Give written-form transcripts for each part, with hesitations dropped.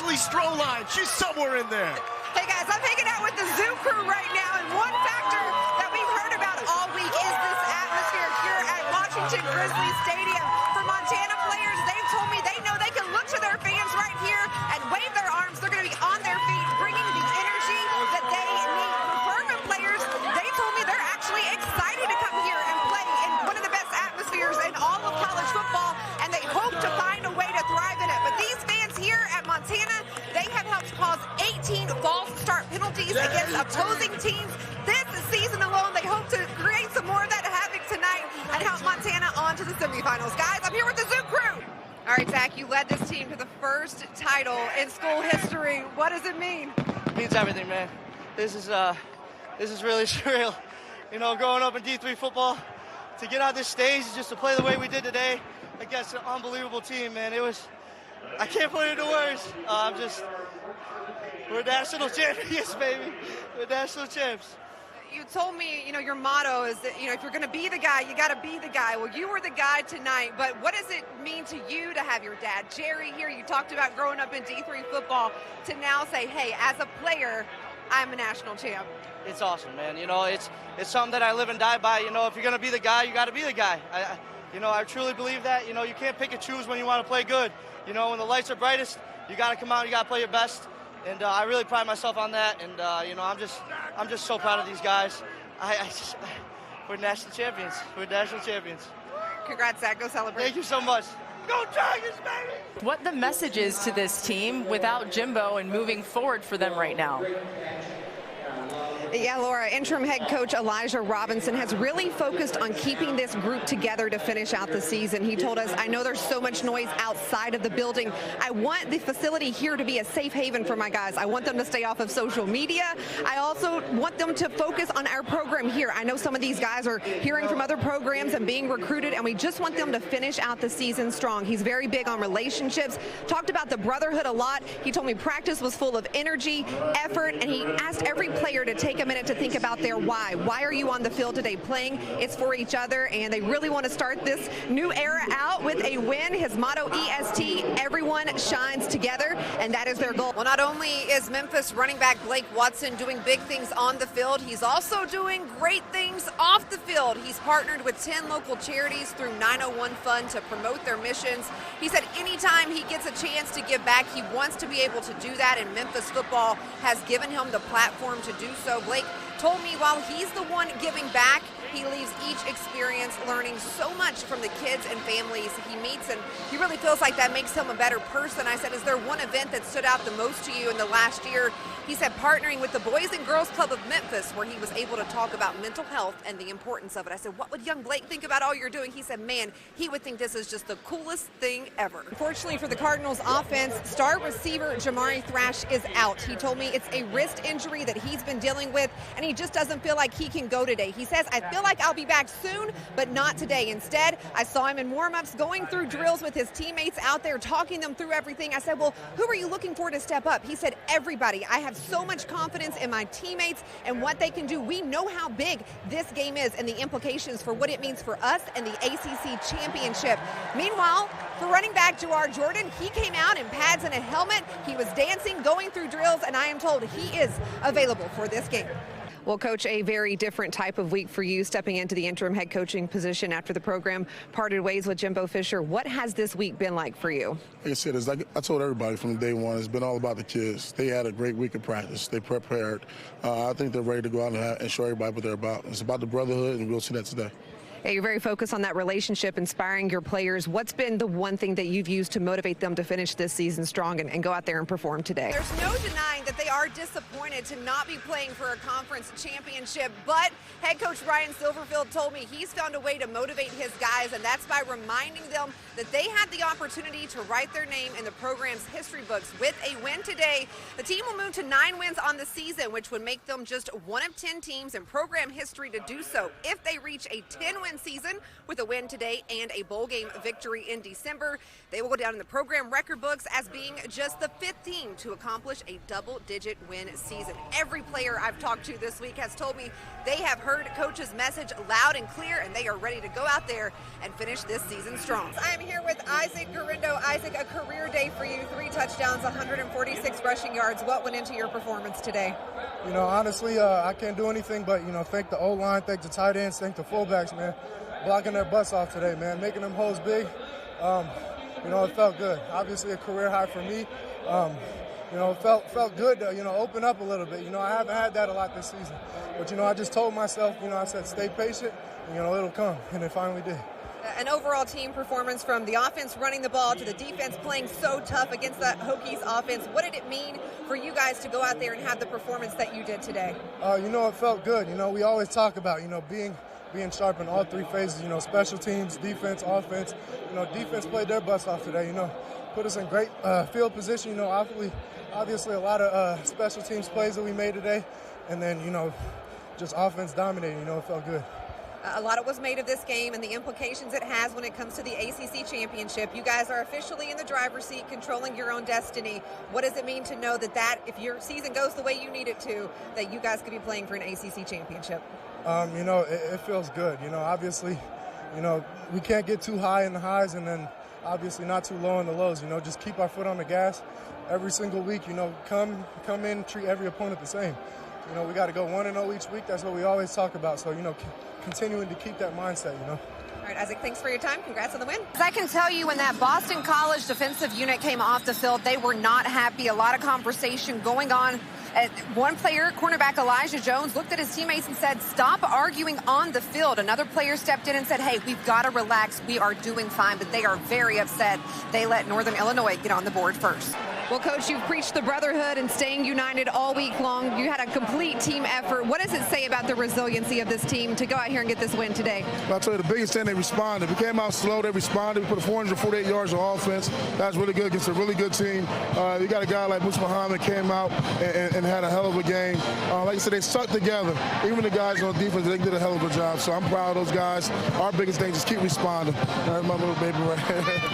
Ashley Stroline. She's somewhere in there. Hey guys, I'm hanging out with the Zoo crew right now, and one factor that we've heard about all week is this atmosphere here at Washington Grizzlies Stadium. For Montana players, they've told me they know they can look to their fans right here and wave their arms. They're going to be on their feet, bringing the energy that they need. For Furman players, they told me they're actually excited to come here and play in one of the best atmospheres in all of college football, and they hope to find a way to thrive in it. But these fans here at Montana, they have helped cause 18 false start penalties against opposing teams. This season alone, they hope to create some more of that havoc tonight and help Montana on to the semifinals. Guys, I'm here with the Zoo crew. All right, Zach, you led this team to the first title in school history. What does it mean? It means everything, man. This is really surreal. You know, growing up in D3 football, to get on this stage just to play the way we did today against an unbelievable team, man. I can't put it into words. We're national champions, baby. We're national champs. You told me, your motto is that, if you're going to be the guy, you got to be the guy. Well, you were the guy tonight, but what does it mean to you to have your dad, Jerry, here? You talked about growing up in D3 football to now say, hey, as a player, I'm a national champ. It's awesome, man. It's something that I live and die by. If you're going to be the guy, you got to be the guy. I truly believe that. You can't pick and choose when you want to play good. When the lights are brightest, you got to come out, you got to play your best. And I really pride myself on that. And, I'm just so proud of these guys. We're national champions. We're national champions. Congrats, Zach. Go celebrate. Thank you so much. Go Tigers, baby! What the message is to this team without Jimbo and moving forward for them right now? Yeah, Laura, interim head coach Elijah Robinson has really focused on keeping this group together to finish out the season. He told us, I know there's so much noise outside of the building. I want the facility here to be a safe haven for my guys. I want them to stay off of social media. I also want them to focus on our program here. I know some of these guys are hearing from other programs and being recruited, and we just want them to finish out the season strong. He's very big on relationships, talked about the brotherhood a lot. He told me practice was full of energy, effort, and he asked every player to take a minute to think about their why. Why are you on the field today playing? It's for each other, and they really want to start this new era out with a win. His motto, EST, everyone shines together, and that is their goal. Well, not only is Memphis running back Blake Watson doing big things on the field, he's also doing great things off the field. He's partnered with 10 local charities through 901 Fund to promote their missions. He said anytime he gets a chance to give back, he wants to be able to do that, and Memphis football has given him the platform to do so. Blake told me while he's the one giving back, he leaves each experience learning so much from the kids and families he meets, and he really feels like that makes him a better person. I said, is there one event that stood out the most to you in the last year? He said partnering with the Boys and Girls Club of Memphis, where he was able to talk about mental health and the importance of it. I said, what would young Blake think about all you're doing? He said, man, he would think this is just the coolest thing ever. Unfortunately for the Cardinals offense, star receiver Jamari Thrash is out. He told me it's a wrist injury that he's been dealing with, and he just doesn't feel like he can go today. He says, I feel like I'll be back soon, but not today. Instead, I saw him in warm-ups, going through drills with his teammates out there, talking them through everything. I said, well, who are you looking for to step up? He said, everybody. I have so much confidence in my teammates and what they can do. We know how big this game is and the implications for what it means for us and the ACC championship. Meanwhile, for running back Jawar Jordan, he came out in pads and a helmet. He was dancing, going through drills, and I am told he is available for this game. Well, Coach, a very different type of week for you, stepping into the interim head coaching position after the program parted ways with Jimbo Fisher. What has this week been like for you? Like I said, I told everybody from day one, it's been all about the kids. They had a great week of practice. They prepared. I think they're ready to go out and show everybody what they're about. It's about the brotherhood, and we'll see that today. Yeah, you're very focused on that relationship, inspiring your players. What's been the one thing that you've used to motivate them to finish this season strong and go out there and perform today? There's no denying that they are disappointed to not be playing for a conference championship, but head coach Ryan Silverfield told me he's found a way to motivate his guys, and that's by reminding them that they had the opportunity to write their name in the program's history books. With a win today, the team will move to 9 wins on the season, which would make them just one of 10 teams in program history to do so. If they reach a 10-win season with a win today and a bowl game victory in December, they will go down in the program record books as being just the 5th team to accomplish a double-digit win season. Every player I've talked to this week has told me they have heard coach's message loud and clear, and they are ready to go out there and finish this season strong. I am here with Isaac Garindo. Isaac, a career day for you, 3 touchdowns, 146 rushing yards. What went into your performance today? You know, honestly, I can't do anything but, thank the O-line, thank the tight ends, thank the fullbacks, man, blocking their butts off today, man, making them holes big. It felt good. Obviously a career high for me. It felt good to, open up a little bit. I haven't had that a lot this season. But, I just told myself, I said, stay patient, and, it'll come. And it finally did. An overall team performance from the offense running the ball to the defense playing so tough against that Hokies offense. What did it mean for you guys to go out there and have the performance that you did today? It felt good. We always talk about, being sharp in all 3 phases, special teams, defense, offense. Defense played their butts off today, put us in great field position. Obviously a lot of special teams plays that we made today. And then, just offense dominating, it felt good. A lot was made of this game and the implications it has when it comes to the ACC championship. You guys are officially in the driver's seat, controlling your own destiny. What does it mean to know that if your season goes the way you need it to, that you guys could be playing for an ACC championship? It feels good. Obviously, we can't get too high in the highs and then obviously not too low in the lows. Just keep our foot on the gas every single week. Come in, treat every opponent the same. We got to go 1-0 each week. That's what we always talk about. So, continuing to keep that mindset, All right, Isaac, thanks for your time. Congrats on the win. As I can tell you, when that Boston College defensive unit came off the field, they were not happy. A lot of conversation going on. One player, cornerback Elijah Jones, looked at his teammates and said, stop arguing on the field. Another player stepped in and said, hey, we've got to relax. We are doing fine, but they are very upset. They let Northern Illinois get on the board first. Well, Coach, you've preached the brotherhood and staying united all week long. You had a complete team effort. What does it say about the resiliency of this team to go out here and get this win today? Well, I'll tell you, the biggest thing, they responded. We came out slow, they responded. We put 448 yards of offense. That was really good against a really good team. You got a guy like Musa Muhammad came out and had a hell of a game. Like I said, they stuck together. Even the guys on defense, they did a hell of a job. So I'm proud of those guys. Our biggest thing is keep responding. That's my little baby right here.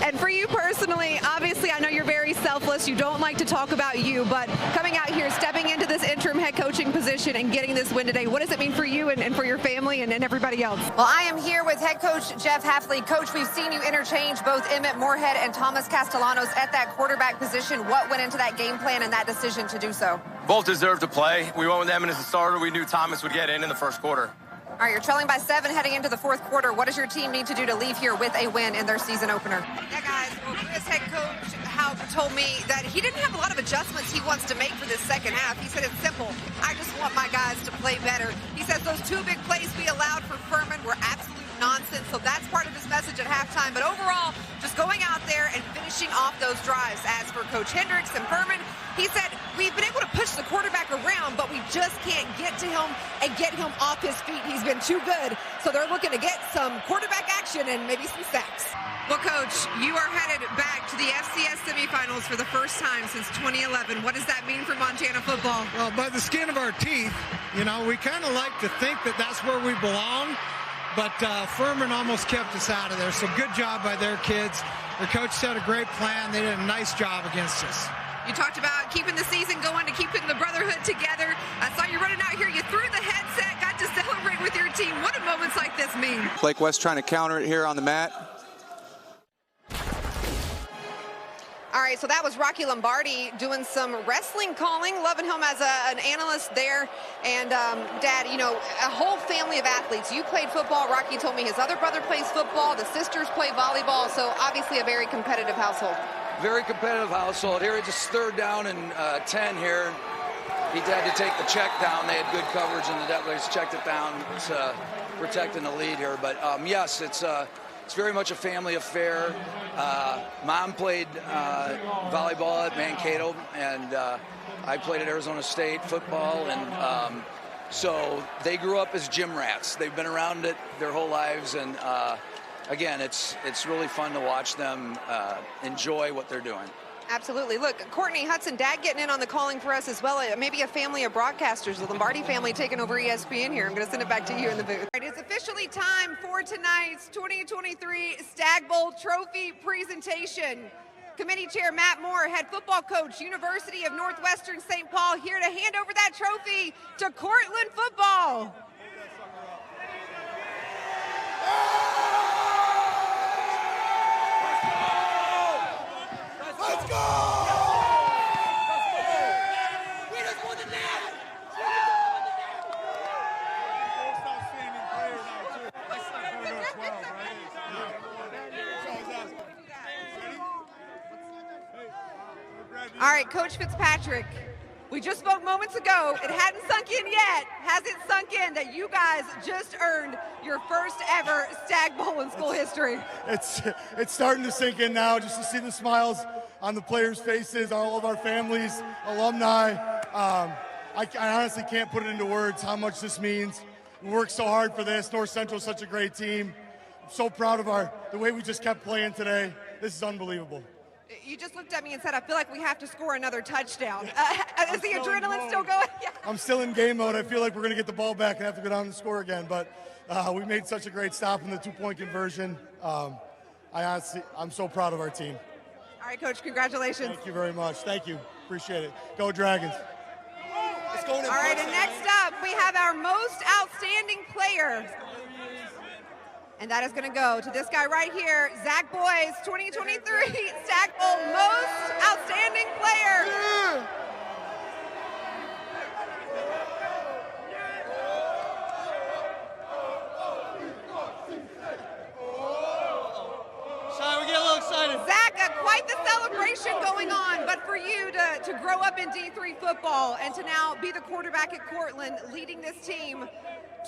And for you personally, obviously, I know you're very selfless. You don't like to talk about you, but coming out here, stepping into this interim head coaching position and getting this win today, what does it mean for you and for your family and everybody else? Well, I am here with head coach Jeff Hafley. Coach, we've seen you interchange both Emmett Moorhead and Thomas Castellanos at that quarterback position. What went into that game plan and that decision to do so? Both deserve to play. We went with Emmett as a starter. We knew Thomas would get in the first quarter. All right, you're trailing by 7 heading into the 4th quarter. What does your team need to do to leave here with a win in their season opener? Yeah, guys, well, this head coach Haupt told me that he didn't have a lot of adjustments he wants to make for this second half. He said it's simple. I just want my guys to play better. He says those 2 big plays we allowed for Furman were absolute nonsense, so that's part of his message at halftime. But overall, just going out there and finishing off those drives. As for Coach Hendricks and Furman, he said, we've been able to push the quarterback around, but we just can't get to him and get him off his feet. He's been too good. So they're looking to get some quarterback action and maybe some sacks. Well, Coach, you are headed back to the FCS semifinals for the first time since 2011. What does that mean for Montana football? Well, by the skin of our teeth, we kind of like to think that that's where we belong. But Furman almost kept us out of there. So good job by their kids. Their coach set a great plan. They did a nice job against us. You talked about keeping the season going, to keeping the brotherhood together. I saw you running out here. You threw the headset, got to celebrate with your team. What do moments like this mean? Blake West trying to counter it here on the mat. All right, so that was Rocky Lombardi doing some wrestling calling, loving him as an analyst there. And, Dad, a whole family of athletes. You played football. Rocky told me his other brother plays football. The sisters play volleyball. So, obviously, a very competitive household. Very competitive household. Here, it's just 3rd down and 10 here. He had to take the check down. They had good coverage, and the Devils checked it down. It's protecting the lead here. But, yes, it's very much a family affair. Mom played volleyball at Mankato, and I played at Arizona State football. And so they grew up as gym rats. They've been around it their whole lives. And, again, it's really fun to watch them enjoy what they're doing. Absolutely. Look, Courtney Hudson, Dad getting in on the calling for us as well. Maybe a family of broadcasters, the Lombardi family taking over ESPN here. I'm going to send it back to you in the booth. All right, it's officially time for tonight's 2023 Stag Bowl Trophy presentation. Committee Chair Matt Moore, head football coach, University of Northwestern St. Paul, here to hand over that trophy to Cortland football. All right, Coach Fitzpatrick, we just spoke moments ago. It hadn't sunk in yet. Has it sunk in that you guys just earned your first ever Stag Bowl in school history? It's starting to sink in now, just to see the smiles on the players' faces, all of our families, alumni. I honestly can't put it into words how much this means. We worked so hard for this. North Central is such a great team. I'm so proud of the way we just kept playing today. This is unbelievable. You just looked at me and said, I feel like we have to score another touchdown. Is the adrenaline still going? Yeah. I'm still in game mode. I feel like we're going to get the ball back and have to go down and score again. But we made such a great stop in the 2-point conversion. I'm so proud of our team. All right, Coach, congratulations. Thank you very much. Thank you. Appreciate it. Go Dragons. All right, and next up, we have our most outstanding player. And that is going to go to this guy right here, Zach Boyes, 2023 Stag Bowl Most Outstanding Player. Yeah. Sorry, we get a little excited. Zach, quite the celebration going on, but for you to grow up in D3 football and to now be the quarterback at Cortland, leading this team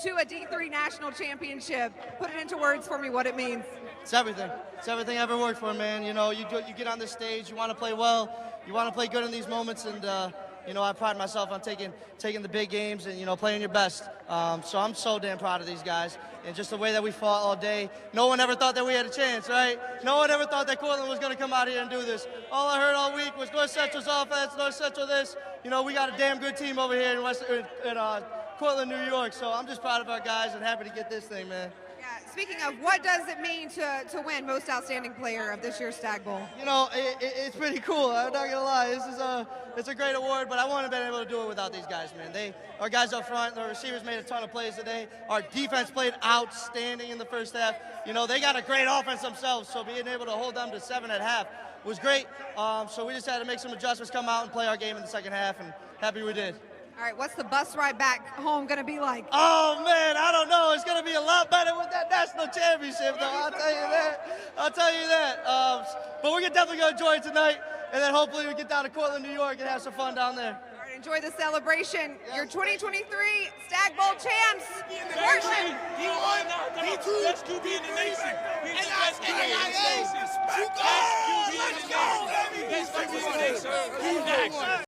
to a D3 national championship, put it into words for me what it means. It's everything. It's everything I ever worked for, man. You know, you get on this stage, you want to play well, you want to play good in these moments, and you know, I pride myself on taking the big games and, you know, playing your best. So I'm so damn proud of these guys and just the way that we fought all day. No one ever thought that we had a chance, right? No one ever thought that Cortland was going to come out here and do this. All I heard all week was North Central's offense, North Central this. You know, we got a damn good team over here in Cortland, New York. So I'm just proud of our guys and happy to get this thing, man. Yeah, speaking of, what does it mean to win Most Outstanding Player of this year's Stag Bowl? You know, it's pretty cool. I'm not gonna lie. It's a great award, but I wouldn't have been able to do it without these guys, man. Our guys up front, the receivers made a ton of plays today. Our defense played outstanding in the first half. You know, they got a great offense themselves, so being able to hold them to 7 at half was great. So we just had to make some adjustments, come out and play our game in the second half, and happy we did. All right, what's the bus ride back home going to be like? Oh, man, I don't know. It's going to be a lot better with that national championship, though. I'll tell you that. But we're definitely going to enjoy it tonight, and then hopefully we get down to Cortland, New York, and have some fun down there. All right, enjoy the celebration. Your 2023 Stag Bowl champs. Portland. D1, D2, best QB in the nation. Best QB in the nation. Best QB in the nation.